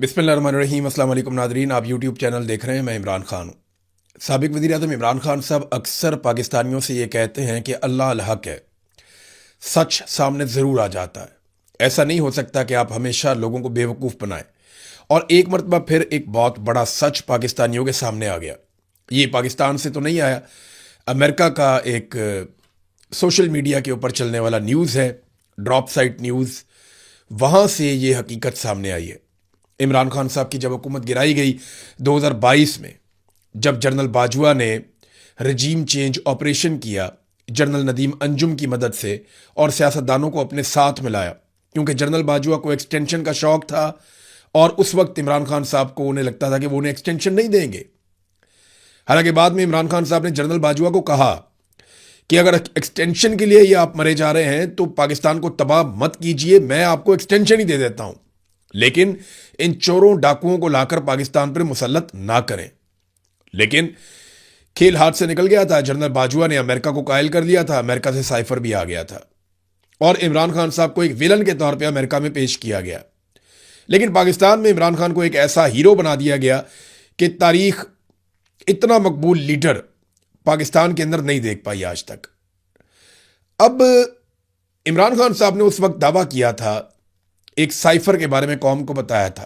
बिस्मिल्लाहिर्रहमानिर्रहीम। अस्सलाम वालेकुम नादरीन, आप यूट्यूब चैनल देख रहे हैं। मैं इमरान खान हूँ। साबिक वज़ीर-ए-आज़म इमरान खान साहब अक्सर पाकिस्तानियों से ये कहते हैं कि अल्लाह अल हक है, सच सामने ज़रूर आ जाता है। ऐसा नहीं हो सकता कि आप हमेशा लोगों को बेवकूफ़ बनाएं। और एक मरतबा फिर एक बहुत बड़ा सच पाकिस्तानियों के सामने आ गया। ये पाकिस्तान से तो नहीं आया, अमेरिका का एक सोशल मीडिया के ऊपर चलने वाला न्यूज़ है, ड्रॉप साइट न्यूज़, वहाँ से ये हकीकत सामने आई है। इमरान खान साहब की जब हुकूमत गिराई गई 2022 में, जब जनरल बाजवा ने रजीम चेंज ऑपरेशन किया जनरल नदीम अंजुम की मदद से और सियासतदानों को अपने साथ मिलाया, क्योंकि जनरल बाजवा को एक्सटेंशन का शौक था और उस वक्त इमरान खान साहब को उन्हें लगता था कि वो उन्हें एक्सटेंशन नहीं देंगे। हालांकि बाद में इमरान खान साहब ने जनरल बाजवा को कहा कि अगर एक्सटेंशन के लिए ये आप मरे जा रहे हैं तो पाकिस्तान को तबाह मत कीजिए, मैं आपको एक्सटेंशन ही दे देता हूं, लेकिन इन चोरों डाकुओं को लाकर पाकिस्तान पर मुसल्लत ना करें। लेकिन खेल हाथ से निकल गया था। जनरल बाजवा ने अमेरिका को कायल कर दिया था, अमेरिका से साइफर भी आ गया था और इमरान खान साहब को एक विलन के तौर पे अमेरिका में पेश किया गया। लेकिन पाकिस्तान में इमरान खान को एक ऐसा हीरो बना दिया गया कि तारीख इतना मकबूल लीडर पाकिस्तान के अंदर नहीं देख पाई आज तक। अब इमरान खान साहब ने उस वक्त दावा किया था, एक साइफर के बारे में कौम को बताया था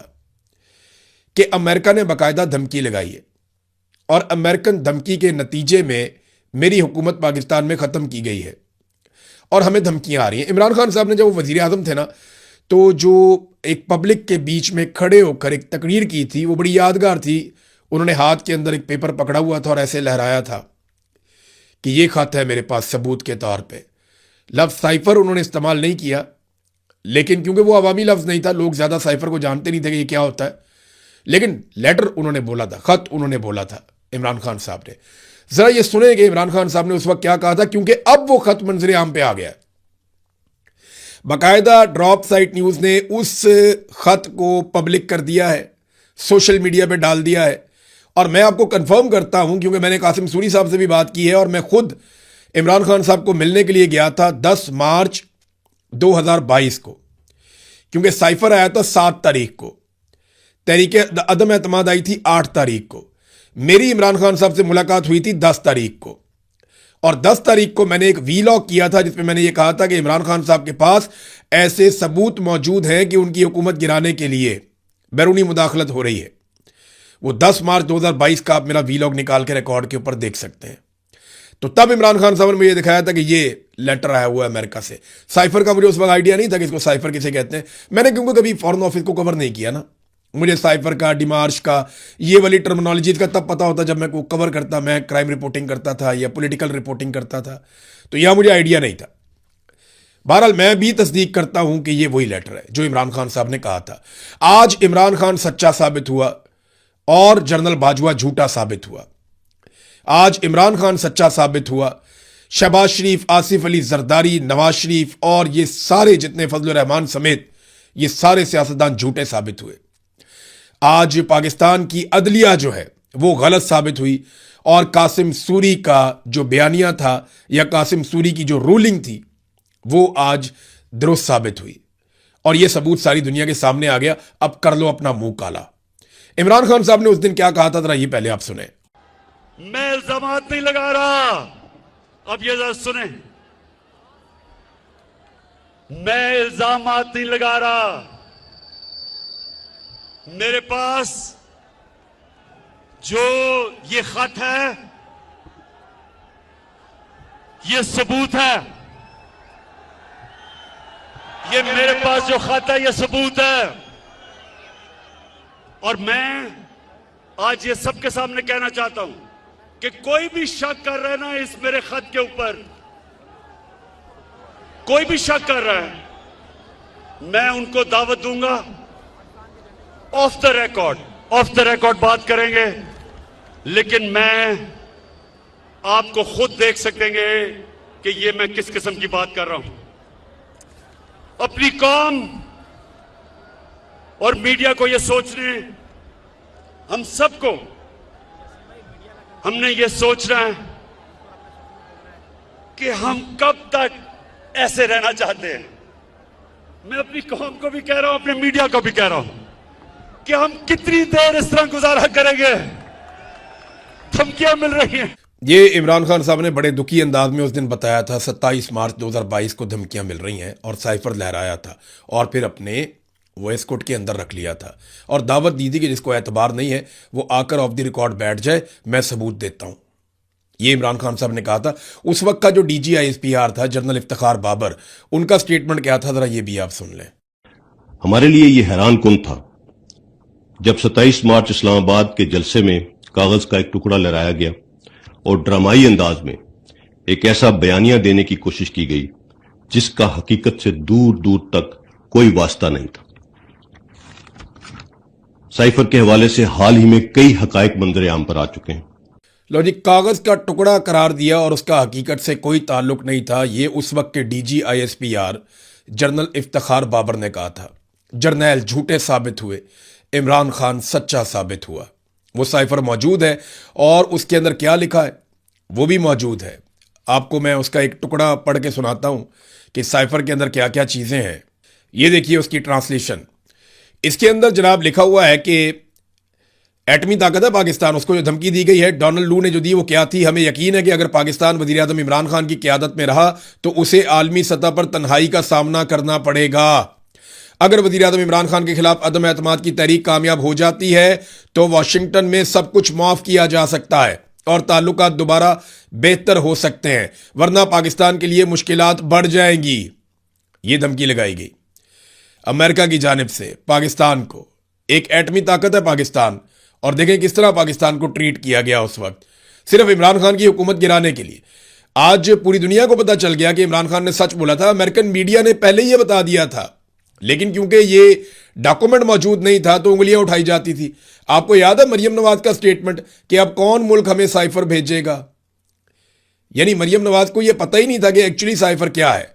कि अमेरिका ने बाकायदा धमकी लगाई है और अमेरिकन धमकी के नतीजे में मेरी हुकूमत पाकिस्तान में ख़त्म की गई है और हमें धमकियां आ रही हैं। इमरान खान साहब ने जब वो वज़ीर आज़म थे ना, तो जो एक पब्लिक के बीच में खड़े होकर एक तकरीर की थी, वो बड़ी यादगार थी। उन्होंने हाथ के अंदर एक पेपर पकड़ा हुआ था और ऐसे लहराया था कि ये खत है मेरे पास सबूत के तौर पे। लफ्ज़ साइफर उन्होंने इस्तेमाल नहीं किया, लेकिन क्योंकि वो अवामी लफ्ज़ नहीं था, लोग ज़्यादा साइफर को जानते नहीं थे कि ये क्या होता है, लेकिन लेटर उन्होंने बोला था, खत उन्होंने बोला था इमरान खान साहब ने। जरा ये सुने कि इमरान खान साहब ने उस वक्त क्या कहा था, क्योंकि अब वो खत मंजरे आम पे आ गया। बाकायदा ड्रॉप साइट न्यूज़ ने उस खत को पब्लिक कर दिया है, सोशल मीडिया पे डाल दिया है। और मैं आपको कंफर्म करता हूं, क्योंकि मैंने कासिम सूरी साहब से भी बात की है और मैं खुद इमरान खान साहब को मिलने के लिए गया था 10 मार्च 2022 को, क्योंकि साइफर आया था 7 तारीख को, तहरीक अदम एतमाद आई थी 8 तारीख को, मेरी इमरान खान साहब से मुलाकात हुई थी 10 तारीख को। और 10 तारीख को मैंने एक वीलॉग किया था जिसमें मैंने ये कहा था कि इमरान खान साहब के पास ऐसे सबूत मौजूद हैं कि उनकी हुकूमत गिराने के लिए बैरूनी मुदाखलत हो रही है। वो 10 मार्च 2022 का आप मेरा वीलॉग निकाल के रिकॉर्ड के ऊपर देख सकते हैं। तो तब इमरान खान साहब ने मुझे दिखाया था कि ये लेटर आया हुआ है अमेरिका से। साइफर का मुझे उस वक्त आइडिया नहीं था कि इसको साइफर किसे कहते हैं। मैंने क्योंकि कभी फॉरेन ऑफिस को कवर नहीं किया ना, मुझे साइफर का, डिमार्श का, ये वाली टर्मिनोलॉजी का तब पता होता जब मैं को कवर करता, मैं क्राइम रिपोर्टिंग करता था या पॉलिटिकल रिपोर्टिंग करता था, तो यह मुझे आइडिया नहीं था। बहरहाल मैं भी तस्दीक करता हूं कि ये वही लेटर है जो इमरान खान साहब ने कहा था। आज इमरान खान सच्चा साबित हुआ और जनरल बाजवा झूठा साबित हुआ। आज इमरान खान सच्चा साबित हुआ, शहबाज शरीफ, आसिफ अली जरदारी, नवाज शरीफ और ये सारे जितने फजल रहमान समेत ये सारे सियासतदान झूठे साबित हुए। आज पाकिस्तान की अदलिया जो है वो गलत साबित हुई और कासिम सूरी का जो बयानिया था या कासिम सूरी की जो रूलिंग थी वो आज दुरुस्त साबित हुई और ये सबूत सारी दुनिया के सामने आ गया। अब कर लो अपना मुंह काला। इमरान खान साहब ने उस दिन क्या कहा था, जरा ये पहले आप सुने। मैं इल्जामात नहीं लगा रहा, अब ये जरा सुने, मैं इल्जामात नहीं लगा रहा। मेरे पास जो ये खत है ये सबूत है, ये मेरे पास जो खत है ये सबूत है। और मैं आज ये सबके सामने कहना चाहता हूं कि कोई भी शक कर रहा है ना इस मेरे खत के ऊपर, कोई भी शक कर रहा है, मैं उनको दावत दूंगा, ऑफ द रिकॉर्ड बात करेंगे, लेकिन मैं आपको खुद देख सकेंगे कि ये मैं किस किस्म की बात कर रहा हूं। अपनी कौम और मीडिया को ये सोचने, हम सबको हमने ये सोचना है कि हम कब तक ऐसे रहना चाहते हैं। मैं अपनी कौम को भी कह रहा हूं, अपने मीडिया को भी कह रहा हूं, कि हम कितनी देर इस तरह गुजारा करेंगे। धमकियां मिल रही हैं। ये इमरान खान साहब ने बड़े दुखी अंदाज में उस दिन बताया था। 27 मार्च 2022 को धमकियां मिल रही हैं और साइफर लहराया था और फिर अपने वॉइस कोड के अंदर रख लिया था और दावत दी थी कि जिसको एतबार नहीं है वो आकर ऑफ द रिकॉर्ड बैठ जाए, मैं सबूत देता हूं। ये इमरान खान साहब ने कहा था। उस वक्त का जो डीजी आईएसपीआर था जनरल इफ्तिखार बाबर, उनका स्टेटमेंट क्या था, जरा ये भी आप सुन लें। हमारे लिए ये हैरान कुन था जब 27 मार्च इस्लामाबाद के जलसे में कागज का एक टुकड़ा लहराया गया और ड्रामाई अंदाज में एक ऐसा बयानिया देने की कोशिश की गई जिसका हकीकत से दूर दूर तक कोई वास्ता नहीं था। साइफर के हवाले से हाल ही में कई हकायक मंजर आम पर आ चुके हैं। लो जी, कागज का टुकड़ा करार दिया और उसका हकीकत से कोई ताल्लुक नहीं था, ये उस वक्त के DG ISPR general Iftikhar Babar ने कहा था। जर्नैल झूठे साबित हुए, इमरान खान सच्चा साबित हुआ। वो साइफर मौजूद है और उसके अंदर क्या लिखा है वो भी मौजूद है। आपको मैं उसका एक टुकड़ा पढ़ के सुनाता हूं कि साइफर के अंदर क्या क्या चीजें हैं। ये देखिए उसकी ट्रांसलेशन। इसके अंदर जनाब लिखा हुआ है कि एटमी ताकत है पाकिस्तान, उसको जो धमकी दी गई है डोनाल्ड लू ने जो दी वो क्या थी। हमें यकीन है कि अगर पाकिस्तान वजीर आज़म इमरान खान की क़यादत में रहा तो उसे आलमी सतह पर तन्हाई का सामना करना पड़ेगा। अगर वजीर आज़म इमरान खान के खिलाफ अदम एतमाद की तहरीक कामयाब हो जाती है तो वाशिंगटन में सब कुछ माफ किया जा सकता है और ताल्लुकात दोबारा बेहतर हो सकते हैं, वरना पाकिस्तान के लिए मुश्किलात बढ़ जाएंगी। ये धमकी लगाई गई अमेरिका की जानिब से पाकिस्तान को। एक एटमी ताकत है पाकिस्तान और देखें किस तरह पाकिस्तान को ट्रीट किया गया उस वक्त, सिर्फ इमरान खान की हुकूमत गिराने के लिए। आज पूरी दुनिया को पता चल गया कि इमरान खान ने सच बोला था। अमेरिकन मीडिया ने पहले ही ये बता दिया था, लेकिन क्योंकि ये डॉक्यूमेंट मौजूद नहीं था तो उंगलियां उठाई जाती थी। आपको याद है मरियम नवाज का स्टेटमेंट कि अब कौन मुल्क हमें साइफर भेजेगा। यानी मरियम नवाज को यह पता ही नहीं था कि एक्चुअली साइफर क्या है।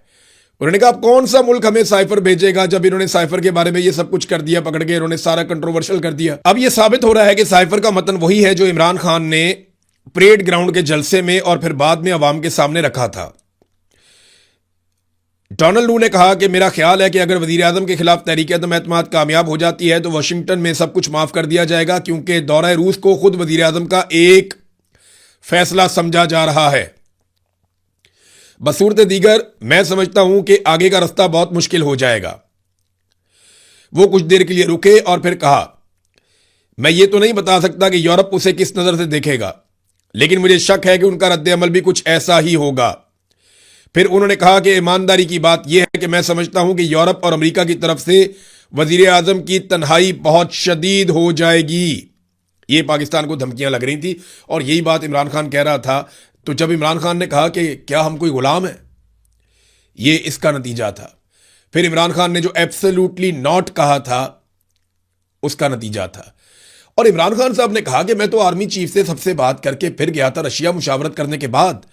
उन्होंने कहा अब कौन सा मुल्क हमें साइफर भेजेगा, जब इन्होंने साइफर के बारे में ये सब कुछ कर दिया, पकड़ के इन्होंने सारा कंट्रोवर्शियल कर दिया। अब यह साबित हो रहा है कि साइफर का मतन वही है जो इमरान खान ने परेड ग्राउंड के जलसे में और फिर बाद में अवाम के सामने रखा था। डोनाल्ड लू ने कहा कि मेरा ख्याल है कि अगर वजीर आजम के खिलाफ तहरीक अदम एतमाद कामयाब हो जाती है तो वाशिंगटन में सब कुछ माफ कर दिया जाएगा, क्योंकि दौरा रूस को खुद वजीर आजम का एक फैसला समझा जा रहा है। बसूरत दीगर मैं समझता हूं कि आगे का रास्ता बहुत मुश्किल हो जाएगा। वो कुछ देर के लिए रुके और फिर कहा मैं ये तो नहीं बता सकता कि यूरोप उसे किस नजर से देखेगा, लेकिन मुझे शक है कि उनका रद्द-ए-अमल भी कुछ ऐसा ही होगा। फिर उन्होंने कहा कि ईमानदारी की बात यह है कि मैं समझता हूं कि यूरोप और अमेरिका की तरफ से वजीर आजम की तन्हाई बहुत शदीद हो जाएगी। ये पाकिस्तान को धमकियां लग रही थी और यही बात इमरान खान कह रहा था। तो जब इमरान खान ने कहा कि क्या हम कोई गुलाम है, ये इसका नतीजा था। फिर इमरान खान ने जो एब्सोल्युटली नॉट कहा था उसका नतीजा था। और इमरान खान साहब ने कहा कि मैं तो आर्मी चीफ से सबसे बात करके फिर गया था रशिया मुशावरत करने के बाद,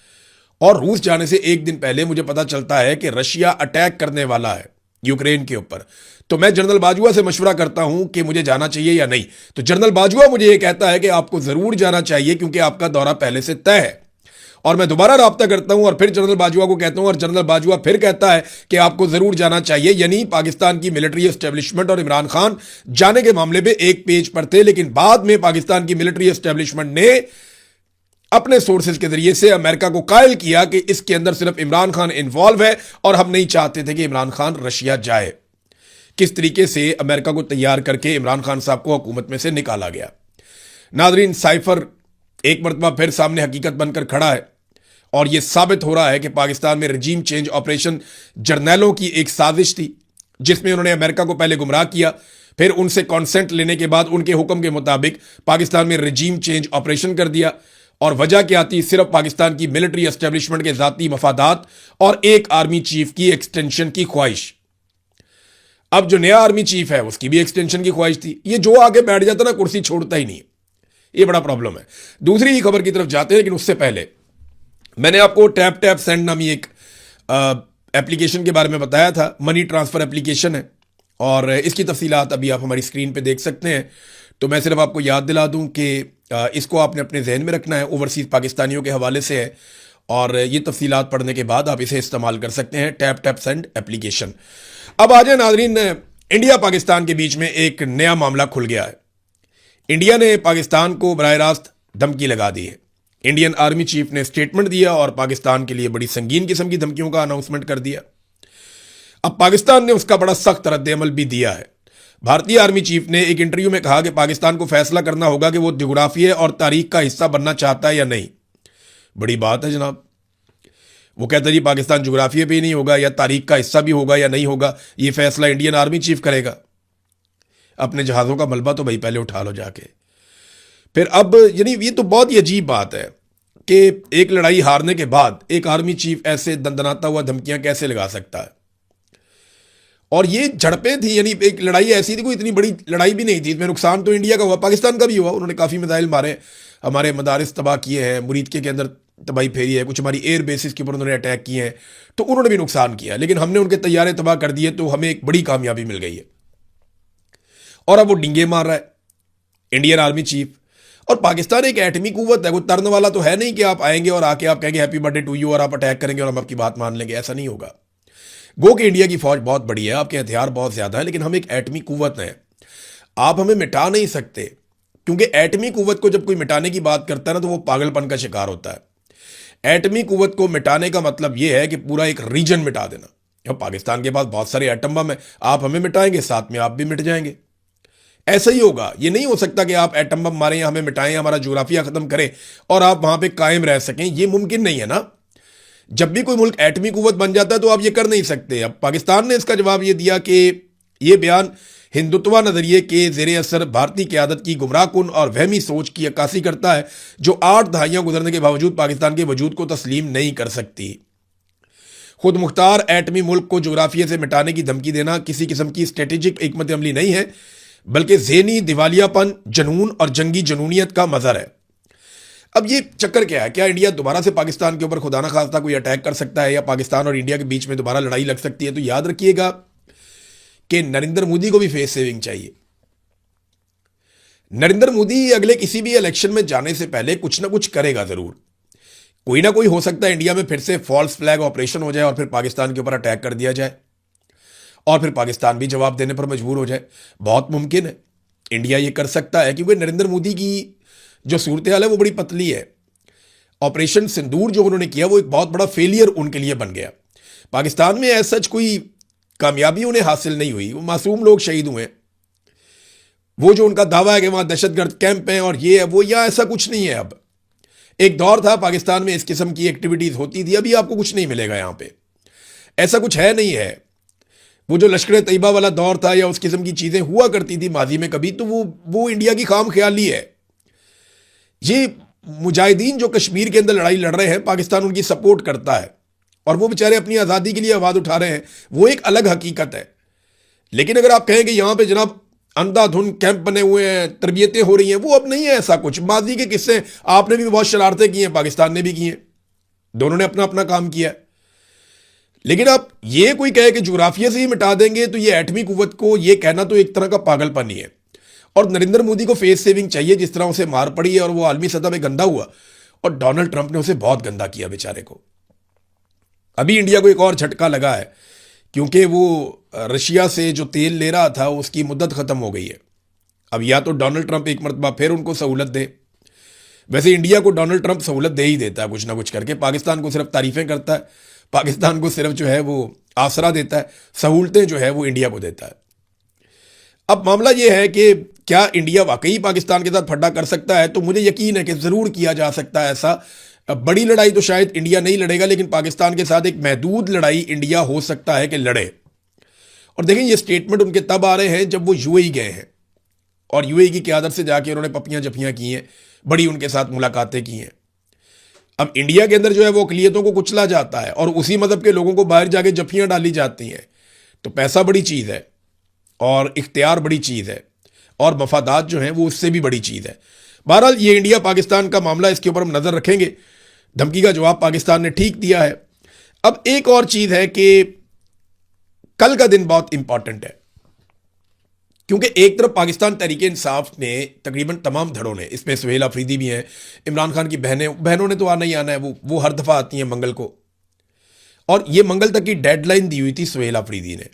और रूस जाने से एक दिन पहले मुझे पता चलता है कि रशिया अटैक करने वाला है यूक्रेन के ऊपर। तो मैं जनरल बाजुआ से मशवरा करता हूं कि मुझे जाना चाहिए या नहीं। तो जनरल बाजुआ मुझे यह कहता है कि आपको जरूर जाना चाहिए क्योंकि आपका दौरा पहले से तय है। और मैं दोबारा राब्ता करता हूं और फिर जनरल बाजुआ को कहता हूं और जनरल बाजुआ फिर कहता है कि आपको जरूर जाना चाहिए। यानी पाकिस्तान की मिलिट्री एस्टेब्लिशमेंट और इमरान खान जाने के मामले में एक पेज पर थे, लेकिन बाद में पाकिस्तान की मिलिट्री एस्टेब्लिशमेंट ने अपने सोर्सेज के जरिए से अमेरिका को कायल किया कि इसके अंदर सिर्फ इमरान खान इन्वॉल्व है और हम नहीं चाहते थे कि इमरान खान रशिया जाए। किस तरीके से अमेरिका को तैयार करके इमरान खान साहब को हुकूमत में से निकाला गया। नाजरीन, साइफर एक मरतबा फिर सामने हकीकत बनकर खड़ा है और यह साबित हो रहा है कि पाकिस्तान में रजीम चेंज ऑपरेशन जर्नैलों की एक साजिश थी, जिसमें उन्होंने अमेरिका को पहले गुमराह किया, फिर उनसे कॉन्सेंट लेने के बाद उनके हुक्म के मुताबिक पाकिस्तान में रजीम चेंज ऑपरेशन कर दिया। और वजह क्या थी? सिर्फ पाकिस्तान की मिलिट्री एस्टेब्लिशमेंट के जाती मफादात और एक आर्मी चीफ की एक्सटेंशन की ख्वाहिश। अब जो नया आर्मी चीफ है उसकी भी एक्सटेंशन की ख्वाहिश थी। ये जो आगे बैठ जाता ना कुर्सी छोड़ता ही नहीं, ये बड़ा प्रॉब्लम है। दूसरी ही खबर की तरफ जाते हैं, लेकिन उससे पहले मैंने आपको टैप टैप सेंड नामी एक एप्लीकेशन के बारे में बताया था। मनी ट्रांसफर एप्लीकेशन है और इसकी तफसीलात अभी आप हमारी स्क्रीन पे देख सकते हैं। तो मैं सिर्फ आपको याद दिला दूं कि इसको आपने अपने जहन में रखना है। ओवरसीज पाकिस्तानियों के हवाले से है और ये तफसीलात पढ़ने के बाद आप इसे इस्तेमाल कर सकते हैं। Tap tap send application. अब आ जाए नाजरीन इंडिया पाकिस्तान के बीच में एक नया मामला खुल गया है। इंडिया ने पाकिस्तान को बराह रास्त धमकी लगा दी है। इंडियन आर्मी चीफ ने स्टेटमेंट दिया और पाकिस्तान के लिए बड़ी संगीन किस्म की धमकियों का अनाउंसमेंट कर दिया। अब पाकिस्तान ने उसका बड़ा सख्त रद्द-ए-अमल भी दिया है। भारतीय आर्मी चीफ ने एक इंटरव्यू में कहा कि पाकिस्तान को फैसला करना होगा कि वो ज्योग्राफिया और तारीख का हिस्सा बनना चाहता है या नहीं। बड़ी बात है जनाब। वो कहता है जी पाकिस्तान ज्योग्राफिया पे ही नहीं होगा या तारीख का हिस्सा भी होगा या नहीं होगा, ये फैसला इंडियन आर्मी चीफ करेगा। अपने जहाज़ों का मलबा तो भाई पहले उठा लो जाके। फिर अब यानी ये तो बहुत ही अजीब बात है कि एक लड़ाई हारने के बाद एक आर्मी चीफ ऐसे दंदनाता हुआ धमकियां कैसे लगा सकता है। और ये झड़पें थी, यानी एक लड़ाई ऐसी थी, कोई इतनी बड़ी लड़ाई भी नहीं थी। इसमें नुकसान तो इंडिया का हुआ, पाकिस्तान का भी हुआ। उन्होंने काफ़ी मिसाइल मारे, हमारे मदारिस तबाह किए हैं, मुरीदके के अंदर तबाही फेरी है, कुछ हमारी एयर बेसिस के ऊपर उन्होंने अटैक किए हैं, तो उन्होंने भी नुकसान किया। लेकिन हमने उनके तैयारे तबाह कर दिए, तो हमें एक बड़ी कामयाबी मिल गई है। और अब वो डिंगे मार रहा है इंडियन आर्मी चीफ। और पाकिस्तान एक एटमी कुव्वत है, वो तरन वाला तो है नहीं कि आप आएंगे और आके आप कहेंगे हैप्पी बर्थडे टू यू और आप अटैक करेंगे और हम आपकी बात मान लेंगे। ऐसा नहीं होगा। गो कि इंडिया की फौज बहुत बड़ी है, आपके हथियार बहुत ज्यादा है, लेकिन हम एक एटमी कुव्वत हैं। आप हमें मिटा नहीं सकते, क्योंकि एटमी कुव्वत को जब कोई मिटाने की बात करता है ना, तो वो पागलपन का शिकार होता है। एटमी कुव्वत को मिटाने का मतलब यह है कि पूरा एक रीजन मिटा देना। अब पाकिस्तान के पास बहुत सारे एटम बम है, आप हमें मिटाएंगे, साथ में आप भी मिट जाएंगे। ऐसा ही होगा। ये नहीं हो सकता कि आप एटम बम मारें या हमें मिटाएं, हमारा ज्योग्राफिया खत्म करें और आप वहां पे कायम रह सकें। ये मुमकिन नहीं है ना। जब भी कोई मुल्क एटमी कुव्वत बन जाता है तो आप ये कर नहीं सकते। अब पाकिस्तान ने इसका जवाब ये दिया कि ये बयान हिंदुत्वा नजरिए के जेर असर भारतीय क़यादत की गुमराहकुन और वहमी सोच की अक्कासी करता है, जो 8 दहाइयां गुजरने के बावजूद पाकिस्तान के वजूद को तस्लीम नहीं कर सकती। खुद मुख्तार एटमी मुल्क को जोग्राफिया से मिटाने की धमकी देना किसी किस्म की स्ट्रेटेजिक हिकमत अमली नहीं है, बल्कि ज़हनी दिवालियापन, जनून और जंगी जनूनियत का मज़हर है। अब ये चक्कर क्या है? क्या इंडिया दोबारा से पाकिस्तान के ऊपर खुदा ना खास्ता कोई अटैक कर सकता है या पाकिस्तान और इंडिया के बीच में दोबारा लड़ाई लग सकती है? तो याद रखिएगा कि नरेंद्र मोदी को भी फेस सेविंग चाहिए। नरेंद्र मोदी अगले किसी भी इलेक्शन में जाने से पहले कुछ ना कुछ करेगा जरूर। कोई ना कोई हो सकता है इंडिया में फिर से फॉल्स फ्लैग ऑपरेशन हो जाए और फिर पाकिस्तान के ऊपर अटैक कर दिया जाए और फिर पाकिस्तान भी जवाब देने पर मजबूर हो जाए। बहुत मुमकिन है इंडिया ये कर सकता है, क्योंकि नरेंद्र मोदी की जो सूरत हाल है वो बड़ी पतली है। ऑपरेशन सिंदूर जो उन्होंने किया वो एक बहुत बड़ा फेलियर उनके लिए बन गया। पाकिस्तान में ऐसा सच कोई कामयाबी उन्हें हासिल नहीं हुई, वो मासूम लोग शहीद हुए। वो जो उनका दावा है कि वहां दहशतगर्द कैंप हैं और ये है वो, या ऐसा कुछ नहीं है। अब एक दौर था पाकिस्तान में इस किस्म की एक्टिविटीज होती थी, अभी आपको कुछ नहीं मिलेगा यहां पे, ऐसा कुछ है नहीं है। वो जो लश्कर तैयबा वाला दौर था या उस किस्म की चीजें हुआ करती थी माजी में कभी, तो वो इंडिया की खाम ख्याली है। ये मुजाहिदीन जो कश्मीर के अंदर लड़ाई लड़ रहे हैं, पाकिस्तान उनकी सपोर्ट करता है और वो बेचारे अपनी आज़ादी के लिए आवाज़ उठा रहे हैं, वो एक अलग हकीकत है। लेकिन अगर आप कहें कि यहां पे जनाब अंधाधुंध कैंप बने हुए हैं, तरबियतें हो रही हैं, वो अब नहीं है ऐसा कुछ। माजी के किस्से आपने भी बहुत शरारतें की हैं, पाकिस्तान ने भी की हैं, दोनों ने अपना अपना काम किया। लेकिन आप ये कोई कहे कि जोग्राफिया से ही मिटा देंगे, तो ये एटमी कुव्वत को ये कहना तो एक तरह का पागलपन ही है। और नरेंद्र मोदी को फेस सेविंग चाहिए, जिस तरह उसे मार पड़ी है और वो आलमी सतह पे गंदा हुआ, और डोनाल्ड ट्रंप ने उसे बहुत गंदा किया बेचारे को। अभी इंडिया को एक और झटका लगा है, क्योंकि वो रशिया से जो तेल ले रहा था उसकी मुद्दत खत्म हो गई है। अब या तो डोनाल्ड ट्रंप एक मरतबा फिर उनको सहूलत दे। वैसे इंडिया को डोनाल्ड ट्रंप सहूलत दे ही देता है कुछ ना कुछ करके, पाकिस्तान को सिर्फ तारीफें करता है, पाकिस्तान को सिर्फ जो है वो आसरा देता है, सहूलतें जो है वो इंडिया को देता है। अब मामला यह है कि क्या इंडिया वाकई पाकिस्तान के साथ फड्डा कर सकता है? तो मुझे यकीन है कि जरूर किया जा सकता है ऐसा। बड़ी लड़ाई तो शायद इंडिया नहीं लड़ेगा, लेकिन पाकिस्तान के साथ एक महदूद लड़ाई इंडिया हो सकता है कि लड़े। और देखें ये स्टेटमेंट उनके तब आ रहे हैं जब वो यूएई गए हैं और यूएई की क़यादत से जाके उन्होंने पपियां जफियां की हैं, बड़ी उनके साथ मुलाकातें की हैं। अब इंडिया के अंदर जो है वो अक़लियतों को कुचला जाता है और उसी मजहब के लोगों को बाहर जाके जफियां डाली जाती हैं। तो पैसा बड़ी चीज़ है और इख्तियार बड़ी चीज़ है और मफादात जो हैं वो उससे भी बड़ी चीज़ है। बहरहाल ये इंडिया पाकिस्तान का मामला, इसके ऊपर हम नज़र रखेंगे। धमकी का जवाब पाकिस्तान ने ठीक दिया है। अब एक और चीज़ है कि कल का दिन बहुत इंपॉर्टेंट है, क्योंकि एक तरफ पाकिस्तान तहरीक इंसाफ ने तकरीबन तमाम धड़ों ने, इसमें सुहेल अफरीदी भी हैं, इमरान खान की बहनों ने तो आना ही आना है, वो हर दफ़ा आती हैं मंगल को, और ये मंगल तक की डेडलाइन दी हुई थी सुहेल अफरीदी ने।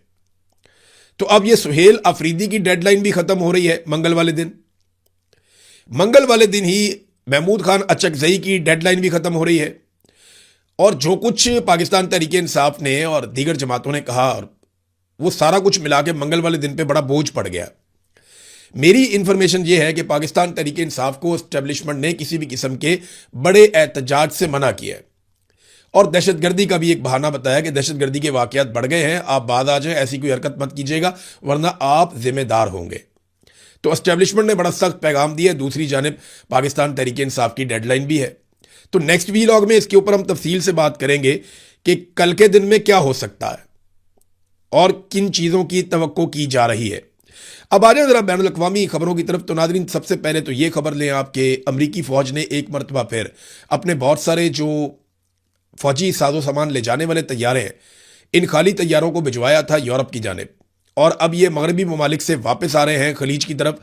तो अब ये सुहेल अफरीदी की डेडलाइन भी खत्म हो रही है मंगल वाले दिन। मंगल वाले दिन ही महमूद खान अचकजई की डेडलाइन भी खत्म हो रही है। और जो कुछ पाकिस्तान तहरीक इंसाफ ने और दीगर जमातों ने कहा, और वो सारा कुछ मिला के मंगल वाले दिन पे बड़ा बोझ पड़ गया। मेरी इंफॉर्मेशन ये है कि पाकिस्तान तहरीक इंसाफ को एस्टेब्लिशमेंट ने किसी भी किस्म के बड़े एहतजाज से मना किया है और दहशतगर्दी का भी एक बहाना बताया कि दहशतगर्दी के वाकयात बढ़ गए हैं, आप बाद आ जाए, ऐसी कोई हरकत मत कीजिएगा वरना आप जिम्मेदार होंगे। तो एस्टेब्लिशमेंट ने बड़ा सख्त पैगाम दिया है। दूसरी जानिब पाकिस्तान तहरीक इंसाफ की डेडलाइन भी है। तो नेक्स्ट वीलॉग में इसके ऊपर हम तफसील से बात करेंगे कि कल के दिन में क्या हो सकता है और किन चीज़ों की तवक्को की जा रही है। अब आ जाए जरा बैनुल अक़वामी खबरों की तरफ। तो नाज़रीन, सबसे पहले तो ये खबर लें आपके अमरीकी फ़ौज ने एक मरतबा फिर अपने बहुत सारे जो फ़ौजी साजो सामान ले जाने वाले तैयारे हैं, इन खाली तैयारों को भिजवाया था यूरोप की जानिब, और अब ये मगरबी ममालिक से वापस आ रहे हैं खलीज की तरफ,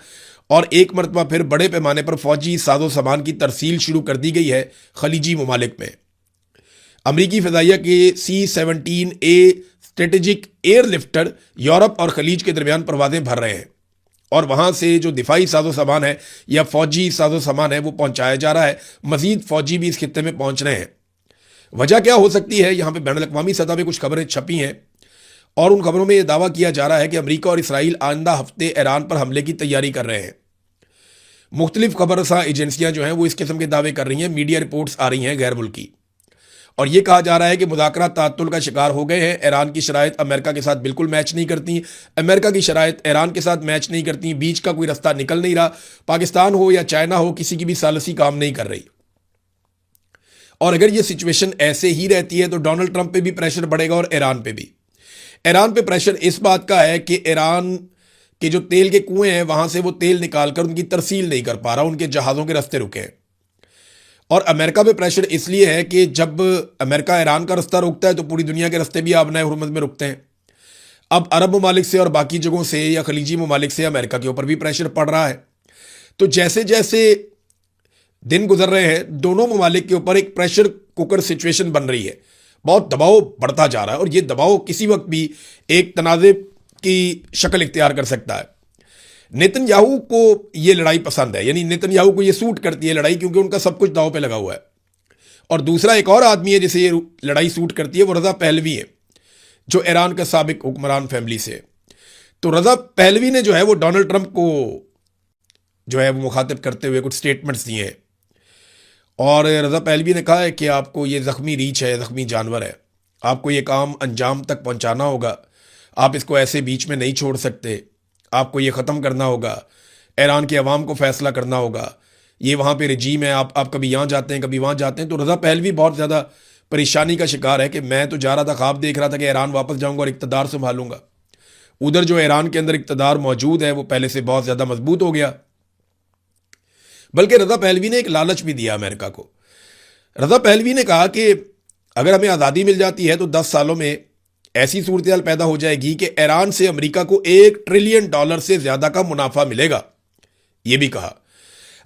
और एक मरतबा फिर बड़े पैमाने पर फ़ौजी साजो सामान की तरसील शुरू कर दी गई है खलीजी ममालिक में। अमरीकी फ़िज़ाइया के C-17A स्ट्रेटेजिक एयरलिफ्टर यूरोप और खलीज के दरमियान परवाज़ें भर रहे हैं और वहाँ से जो दिफाई साजो सामान है या फ़ौजी साजो सामान है वो पहुँचाया जा रहा है। मज़ीद फ़ौजी भी इस खित्ते में पहुँच रहे हैं। वजह क्या हो सकती है? यहाँ पे बैनुल अक़वामी सतह पे कुछ खबरें छपी हैं और उन खबरों में यह दावा किया जा रहा है कि अमेरिका और इसराइल आइंदा हफ्ते ईरान पर हमले की तैयारी कर रहे हैं। मुख्तलिफ खबरसा एजेंसियां जो हैं वो इस किस्म के दावे कर रही हैं, मीडिया रिपोर्ट्स आ रही हैं गैर मुल्की, और ये कहा जा रहा है कि मुज़ाकरा ताअत्तुल का शिकार हो गए हैं। ईरान की शराइत अमेरिका के साथ बिल्कुल मैच नहीं करती, अमेरिका की शराइत ईरान के साथ मैच नहीं करती, बीच का कोई रास्ता निकल नहीं रहा। पाकिस्तान हो या चाइना हो, किसी की भी सालसी काम नहीं कर रही। और अगर ये सिचुएशन ऐसे ही रहती है तो डोनाल्ड ट्रंप पे भी प्रेशर बढ़ेगा और ईरान पे भी। ईरान पे प्रेशर इस बात का है कि ईरान के जो तेल के कुएं हैं वहां से वो तेल निकालकर उनकी तरसील नहीं कर पा रहा, उनके जहाज़ों के रास्ते रुके हैं। और अमेरिका पे प्रेशर इसलिए है कि जब अमेरिका ईरान का रास्ता रोकता है तो पूरी दुनिया के रास्ते भी आबनाए हुर्मत में रुकते हैं। अब अरब ममालिक से और बाकी जगहों से या खलीजी ममालिक से अमेरिका के ऊपर भी प्रेशर पड़ रहा है। तो जैसे जैसे दिन गुजर रहे हैं दोनों ममालिक के ऊपर एक प्रेशर कुकर सिचुएशन बन रही है, बहुत दबाव बढ़ता जा रहा है और ये दबाव किसी वक्त भी एक तनाज़े की शक्ल इख्तियार कर सकता है। नेतन्याहू को ये लड़ाई पसंद है, यानी नेतन्याहू को ये सूट करती है लड़ाई, क्योंकि उनका सब कुछ दांव पे लगा हुआ है। और दूसरा एक और आदमी है जिसे ये लड़ाई सूट करती है, वो रज़ा पहलवी है जो ईरान का साबिक हुक्मरान फैमिली से है। तो रज़ा पहलवी ने जो है वो डोनाल्ड ट्रंप को जो है वो मुखातिब करते हुए कुछ स्टेटमेंट्स दिए हैं और रज़ा पहलवी ने कहा है कि आपको ये ज़ख्मी रीछ है, ज़ख्मी जानवर है, आपको ये काम अंजाम तक पहुंचाना होगा, आप इसको ऐसे बीच में नहीं छोड़ सकते, आपको ये ख़त्म करना होगा, ईरान के अवाम को फ़ैसला करना होगा, ये वहाँ पे रजीम है, आप कभी यहाँ जाते हैं कभी वहाँ जाते हैं। तो रज़ा पहलवी बहुत ज़्यादा परेशानी का शिकार है कि मैं तो जा रहा था, ख्वाब देख रहा था कि ईरान वापस जाऊँगा और इक़्तिदार संभालूंगा। उधर जो ईरान के अंदर इक़्तिदार मौजूद है वो पहले से बहुत ज़्यादा मजबूत हो गया। बल्कि रज़ा पहलवी ने एक लालच भी दिया अमेरिका को। रज़ा पहलवी ने कहा कि अगर हमें आज़ादी मिल जाती है तो 10 सालों में ऐसी सूरत पैदा हो जाएगी कि ईरान से अमेरिका को $1 ट्रिलियन से ज़्यादा का मुनाफा मिलेगा, ये भी कहा।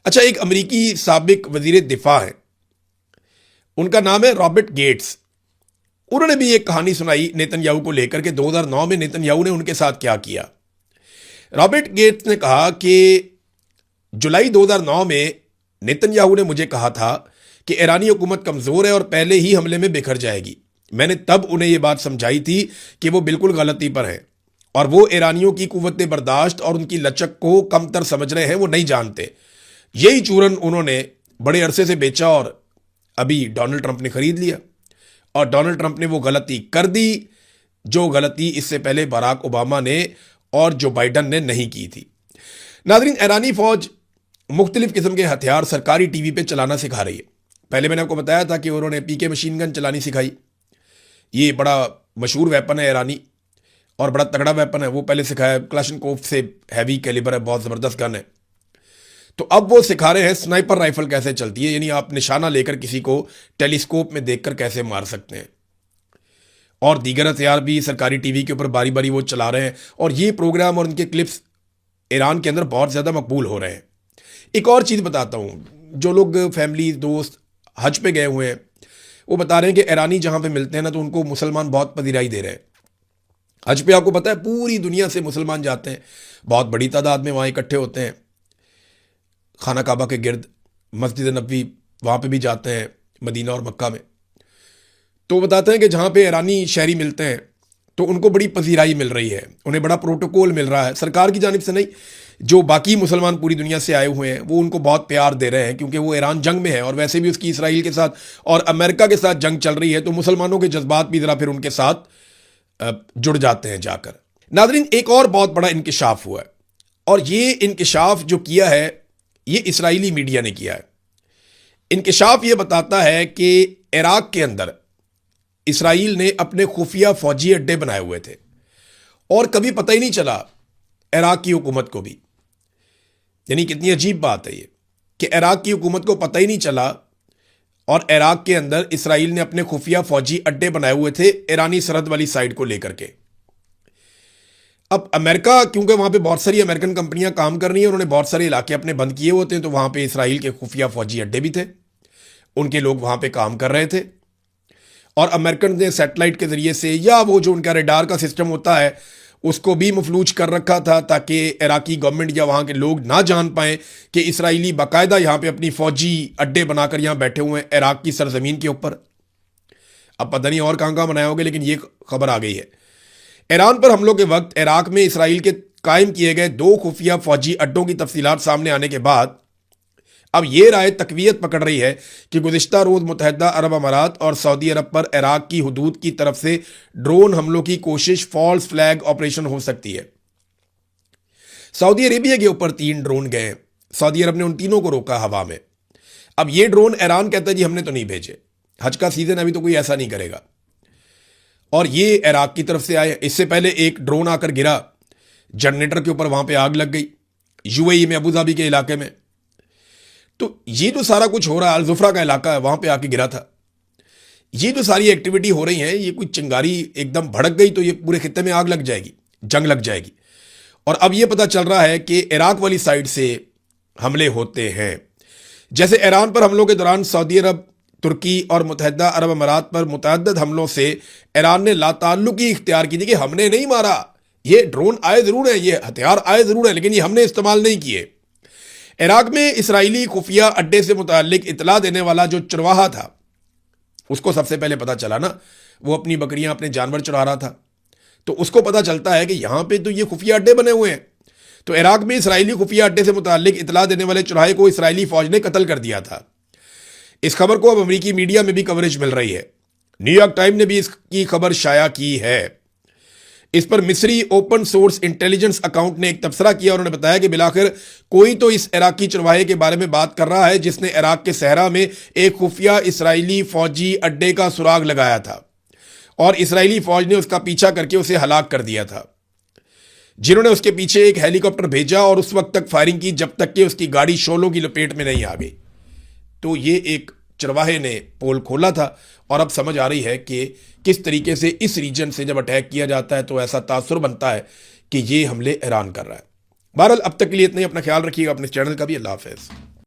अच्छा, एक अमेरिकी साबिक वज़ीर दिफा है, उनका नाम है रॉबर्ट गेट्स। उन्होंने भी एक कहानी सुनाई नेतन्याहू को लेकर के 2009 में नेतन्याहू ने उनके साथ क्या किया। रॉबर्ट गेट्स ने कहा कि जुलाई 2009 में नेतन्याहू ने मुझे कहा था कि ईरानी हुकूमत कमज़ोर है और पहले ही हमले में बिखर जाएगी। मैंने तब उन्हें यह बात समझाई थी कि वो बिल्कुल गलती पर हैं और वो ईरानियों की कुव्वत बर्दाश्त और उनकी लचक को कमतर समझ रहे हैं, वो नहीं जानते। यही चूरन उन्होंने बड़े अरसे से बेचा और अभी डोनाल्ड ट्रंप ने खरीद लिया और डोनाल्ड ट्रंप ने वो गलती कर दी जो गलती इससे पहले बराक ओबामा ने और जो बाइडन ने नहीं की थी। नाज़रीन, ईरानी फ़ौज मुख्तलिफ किस्म के हथियार सरकारी टीवी पे चलाना सिखा रही है। पहले मैंने आपको बताया था कि उन्होंने पीके मशीन गन चलानी सिखाई। ये बड़ा मशहूर वेपन है ईरानी और बड़ा तगड़ा वेपन है, वो पहले सिखाया। क्लाशनकोव से हैवी कैलिबर है, बहुत ज़बरदस्त गन है। तो अब वो सिखा रहे हैं स्नाइपर राइफल कैसे चलती है, यानी आप निशाना लेकर किसी को टेलीस्कोप में देखकर कैसे मार सकते हैं। और दीगर हथियार भी सरकारी टीवी के ऊपर बारी बारी वो चला रहे हैं और ये प्रोग्राम और उनके क्लिप्स ईरान के अंदर बहुत ज़्यादा मकबूल हो रहे हैं। एक और चीज़ बताता हूँ, जो लोग फैमिली दोस्त हज पे गए हुए हैं वो बता रहे हैं कि ईरानी जहाँ पे मिलते हैं ना तो उनको मुसलमान बहुत पजीराई दे रहे हैं। हज पे आपको पता है पूरी दुनिया से मुसलमान जाते हैं, बहुत बड़ी तादाद में वहाँ इकट्ठे होते हैं, खाना काबा के गिर्द, मस्जिद नबवी वहाँ पे भी जाते हैं, मदीना और मक्का में। तो बताते हैं कि जहाँ पे ईरानी शहरी मिलते हैं तो उनको बड़ी पजीराई मिल रही है, उन्हें बड़ा प्रोटोकॉल मिल रहा है, सरकार की जानिब से नहीं, जो बाकी मुसलमान पूरी दुनिया से आए हुए हैं वो उनको बहुत प्यार दे रहे हैं, क्योंकि वो ईरान जंग में है और वैसे भी उसकी इसराइल के साथ और अमेरिका के साथ जंग चल रही है, तो मुसलमानों के जज्बात भी ज़रा फिर उनके साथ जुड़ जाते हैं जाकर। नाज़रीन, एक और बहुत बड़ा इंकिशाफ हुआ है, और ये इंकिशाफ जो किया है ये इसराइली मीडिया ने किया है। इंकिशाफ ये बताता है कि इराक के अंदर इसराइल ने अपने खुफिया फौजी अड्डे बनाए हुए थे और कभी पता ही नहीं चला इराक की हुकूमत को भी। यानी कितनी अजीब बात है ये कि इराक की हुकूमत को पता ही नहीं चला और इराक के अंदर इसराइल ने अपने खुफिया फौजी अड्डे बनाए हुए थे ईरानी सरहद वाली साइड को लेकर के। अब अमेरिका, क्योंकि वहां पे बहुत सारी अमेरिकन कंपनियां काम कर रही हैं, उन्होंने बहुत सारे इलाके अपने बंद किए होते हैं, तो वहां पे इसराइल के खुफिया फौजी अड्डे भी थे, उनके लोग वहां पे काम कर रहे थे। और अमेरिकन ने सैटेलाइट के जरिए से या वो जो उनका रेडार का सिस्टम होता है उसको भी मफलूज कर रखा था, ताकि इराकी गवर्नमेंट या वहाँ के लोग ना जान पाएं कि इसराइली बाकायदा यहाँ पे अपनी फौजी अड्डे बनाकर यहाँ बैठे हुए हैं इराक की सरजमीन के ऊपर। अब पता नहीं और कहाँ बनाए होंगे, लेकिन ये खबर आ गई है। ईरान पर हमलों के वक्त इराक में इसराइल के कायम किए गए 2 खुफिया फौजी अड्डों की तफसीलात सामने आने के बाद अब ये राय तकवीयत पकड़ रही है कि गुज़िश्ता रोज़ मुत्तहिदा अरब अमारात और सऊदी अरब पर इराक की हुदूद की तरफ से ड्रोन हमलों की कोशिश फॉल्स फ्लैग ऑपरेशन हो सकती है। सऊदी अरेबिया के ऊपर 3 ड्रोन गए, सऊदी अरब ने उन तीनों को रोका हवा में। अब ये ड्रोन ईरान कहता है जी हमने तो नहीं भेजे, हज का सीजन अभी तो कोई ऐसा नहीं करेगा, और ये इराक की तरफ से आए। इससे पहले एक ड्रोन आकर गिरा जनरेटर के ऊपर, वहां पे आग लग गई यूएई में, अबू धाबी के इलाके में। तो ये जो सारा कुछ हो रहा है, अल-जुफ्रा का इलाका है, वहां पे आके गिरा था। ये जो सारी एक्टिविटी हो रही है, ये कोई चिंगारी एकदम भड़क गई तो ये पूरे खित्ते में आग लग जाएगी, जंग लग जाएगी। और अब ये पता चल रहा है कि इराक वाली साइड से हमले होते हैं। जैसे ईरान पर हमलों के दौरान सऊदी अरब, तुर्की और मुत्तहिदा अरब अमारात पर मुतअद्दिद हमलों से ईरान ने लाताल्लुकी इख्तियार की थी कि हमने नहीं मारा, ये ड्रोन आए जरूर है, ये हथियार आए जरूर है, लेकिन ये हमने इस्तेमाल नहीं किए। इराक में इसराइली खुफिया अड्डे से मुताल्लिक इतला देने वाला जो चरवाहा था, उसको सबसे पहले पता चला ना, वो अपनी बकरियां, अपने जानवर चुरा रहा था, तो उसको पता चलता है कि यहां पे तो ये खुफिया अड्डे बने हुए हैं। तो इराक में इसराइली खुफिया अड्डे से मुताल्लिक इतला देने वाले चुराहे को इसराइली फौज ने कत्ल कर दिया था। इस खबर को अब अमेरिकी मीडिया में भी कवरेज मिल रही है, न्यूयॉर्क टाइम ने भी इसकी खबर शाया की है। इस पर मिस्री ओपन सोर्स इंटेलिजेंस अकाउंट ने एक तबसरा किया, उन्होंने बताया कि बिलाखिर कोई तो इस इराकी चरवाहे के बारे में बात कर रहा है जिसने इराक के सहरा में एक खुफिया इसराइली फौजी अड्डे का सुराग लगाया था और इसराइली फौज ने उसका पीछा करके उसे हलाक कर दिया था, जिन्होंने उसके पीछे एक हेलीकॉप्टर भेजा और उस वक्त तक फायरिंग की जब तक कि उसकी गाड़ी शोलों की लपेट में नहीं आ गई। तो ये एक चरवाहे ने पोल खोला था और अब समझ आ रही है कि किस तरीके से इस रीजन से जब अटैक किया जाता है तो ऐसा तासुर बनता है कि ये हमले ईरान कर रहा है। बहरहाल अब तक के लिए इतना ही, अपना ख्याल रखिएगा, अपने चैनल का भी। अल्लाह हाफ़िज़।